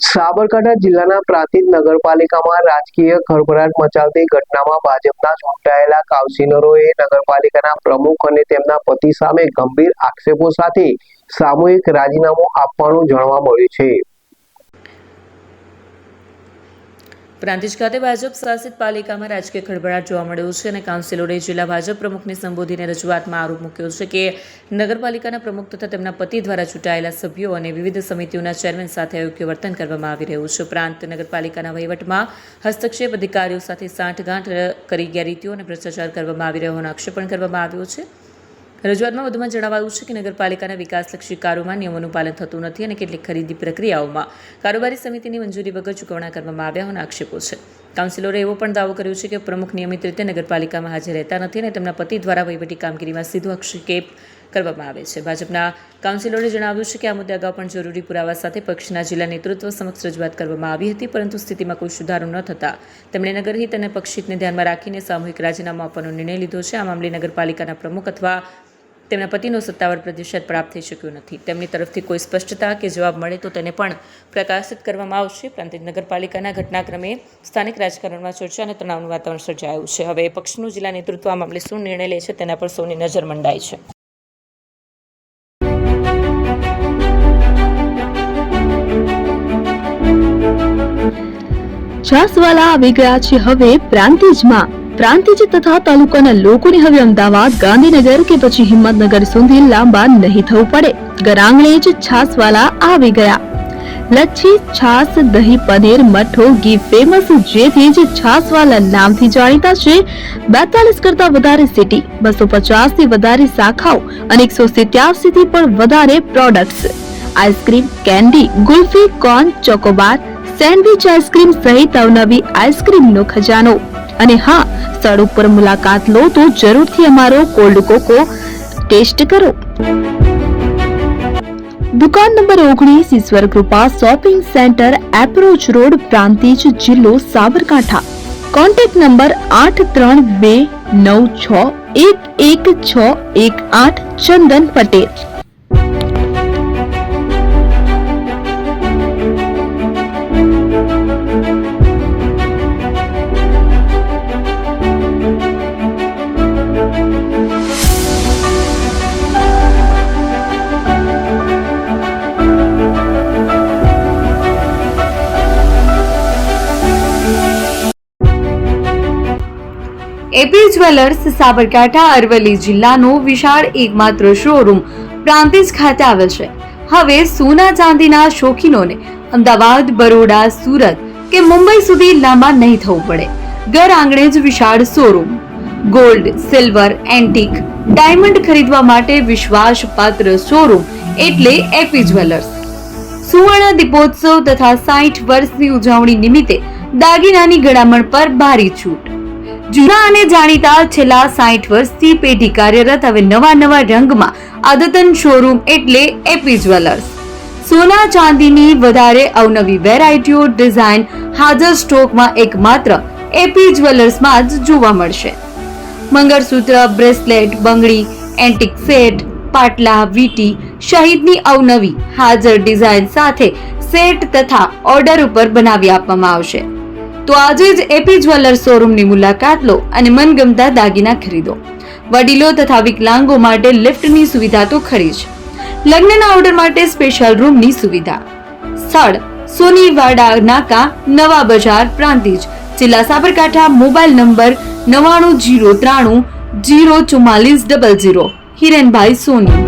સાબરકાંઠા જિલ્લાના પ્રાંતિજ નગરપાલિકામાં રાજકીય ખળભળાટ મચાવતી ઘટનામાં ભાજપના ચૂંટાયેલા કાઉન્સિલરોએ નગરપાલિકાના પ્રમુખ અને તેમના પતિ સામે ગંભીર આક્ષેપો સાથે સામૂહિક રાજીનામું આપવાનું જાણવા મળ્યું છે। પ્રાંતિજ ખાતે ભાજપ શાસિત પાલિકામાં રાજકીય ખળભળાટ જોવા મળ્યો છે અને કાઉન્સિલરોએ જિલ્લા ભાજપ પ્રમુખને સંબોધીને રજૂઆતમાં આરોપ મૂક્યો છે કે નગરપાલિકાના પ્રમુખ તથા તેમના પતિ દ્વારા ચૂંટાયેલા સભ્યો અને વિવિધ સમિતિઓના ચેરમેન સાથે અયોગ્ય વર્તન કરવામાં આવી રહ્યું છે। ઉપરાંત નગરપાલિકાના વહીવટમાં હસ્તક્ષેપ, અધિકારીઓ સાથે સાંઠગાંઠ કરી ગેરરીતિઓ અને ભ્રષ્ટાચાર કરવામાં આવી રહ્યોનો આક્ષેપ પણ કરવામાં આવ્યો છે। રજૂઆતમાં વધુમાં જણાવાયું છે કે નગરપાલિકાના વિકાસલક્ષી કાર્યોમાં નિયમોનું પાલન થતું નથી અને કેટલીક ખરીદી પ્રક્રિયાઓમાં કારોબારી સમિતિની મંજૂરી વગર ચૂકવણા કરવામાં આવ્યા હોવાના આક્ષેપો છે। કાઉન્સિલરે એવો પણ દાવો કર્યો છે કે પ્રમુખ નિયમિત રીતે નગરપાલિકામાં હાજર રહેતા નથી અને તેમના પતિ દ્વારા વહીવટી કામગીરીમાં સીધો હસ્તક્ષેપ કરવામાં આવે છે। ભાજપના કાઉન્સિલરે જણાવ્યું છે કે આ મુદ્દે અગાઉ પણ જરૂરી પુરાવા સાથે પક્ષના જિલ્લા નેતૃત્વ સમક્ષ રજૂઆત કરવામાં આવી હતી, પરંતુ સ્થિતિમાં કોઈ સુધારો ન થતાં તેમણે નગરહિત અને પક્ષહિતને ધ્યાનમાં રાખીને સામૂહિક રાજીનામું આપવાનો નિર્ણય લીધો છે। આ મામલે નગરપાલિકાના પ્રમુખ અથવા તેમના પતિનો સત્તાવાર પ્રતિસાદ પ્રાપ્ત થઈ શક્યો નથી। તેમની તરફથી કોઈ સ્પષ્ટતા કે જવાબ મળે તો તેને પણ પ્રકાશિત કરવામાં આવશે। પ્રાંતિજ નગરપાલિકાના ઘટનાક્રમે સ્થાનિક રાજકારણમાં ચર્ચા અને તણાવનું વાતાવરણ સર્જાયું છે। હવે પક્ષનું જિલ્લા નેતૃત્વ આ મામલે શું નિર્ણય લે છે તેના પર સૌની નજર મંડાઈ છે। છાસવાલા આવી ગયા છે હવે પ્રાંતિજમાં। પ્રાંતિજ તથા તાલુકાના લોકોને હવે અમદાવાદ, ગાંધીનગર કે પછી હિંમતનગર સુધી લાંબા નહીં થવું પડે। ઘર આંગણે જ છાસવાલા આવી ગયા। લચ્છી, છાસ, દહીં, પનીર, મઠ્ઠો, ઘી ફેમસ, જેથી જ છાસવાલા નામથી જાણીતા છે। 42 કરતા વધારે સિટી, 250 થી વધારે શાખાઓ અને 187 થી પણ વધારે products. Ice cream, candy, kulfi, corn, Chocobar, sandwich ice cream સહિત અવનવી આઈસ્ક્રીમનો ખજાનો। અને હા, સ્થળ ઉપર મુલાકાત લો તો જરૂરથી અમારો કોલ્ડ કોકો ટેસ્ટ કરો। દુકાન number 19, Ishwar Krupa shopping centre, approach road, Prantij, જિલ્લો Sabarkantha. Contact number 8329611618 Chandan Patel. AP jewellers Sabarkantha Aravalli જિલ્લાનો વિશાળ એકમાત્ર શોરૂમ પ્રાંતિજ ખાતે આવેલ છે। હવે સોના ચાંદીના શોખીનોને અમદાવાદ, બરોડા, સુરત કે મુંબઈ સુધી લાંબા નહીં થવું પડે। ઘર આંગણે જ વિશાળ showroom. Gold, silver, antique, diamond ખરીદવા માટે વિશ્વાસપાત્ર શોરૂમ એટલે એપી જ્વેલર્સ। સુવર્ણ દીપોત્સવ તથા 60 વર્ષની ઉજવણી નિમિત્તે દાગીનાની ગળામણ પર ભારી છૂટ। જૂના અને જાણીતા છેલ્લા 60 વર્ષથી પેઢી કાર્યરત હવે નવા રંગમાં અદ્યતન શોરૂમ એટલે એપી જ્વેલર્સ। સોના ચાંદીની વધારે અવનવી વેરાયટીઓ, ડિઝાઇન હાજર સ્ટોકમાં એકમાત્ર એપી જ્વેલર્સમાં જ જોવા મળશે। મંગળસૂત્ર, બ્રેસલેટ, બંગડી, એન્ટિક સેટ, પાટલા, વીટી સહિતની અવનવી હાજર ડિઝાઇન સાથે સેટ તથા ઓર્ડર ઉપર બનાવી આપવામાં આવશે। તો આજે જ એપી જ્વેલર્સ શોરૂમની મુલાકાત લો અને મનગમતા દાગીના ખરીદો। વડીલો તથા વિકલાંગો માટે લિફ્ટની સુવિધા તો ખરી જ, લગ્નના ઓર્ડર માટે સ્પેશિયલ રૂમની સુવિધા। સ્થળ સોનીવાડા નાકા, નવા બજાર, પ્રાંતિજ, જિલ્લા સાબરકાંઠા। Mobile number 9903004400। હિરેનભાઈ સોની।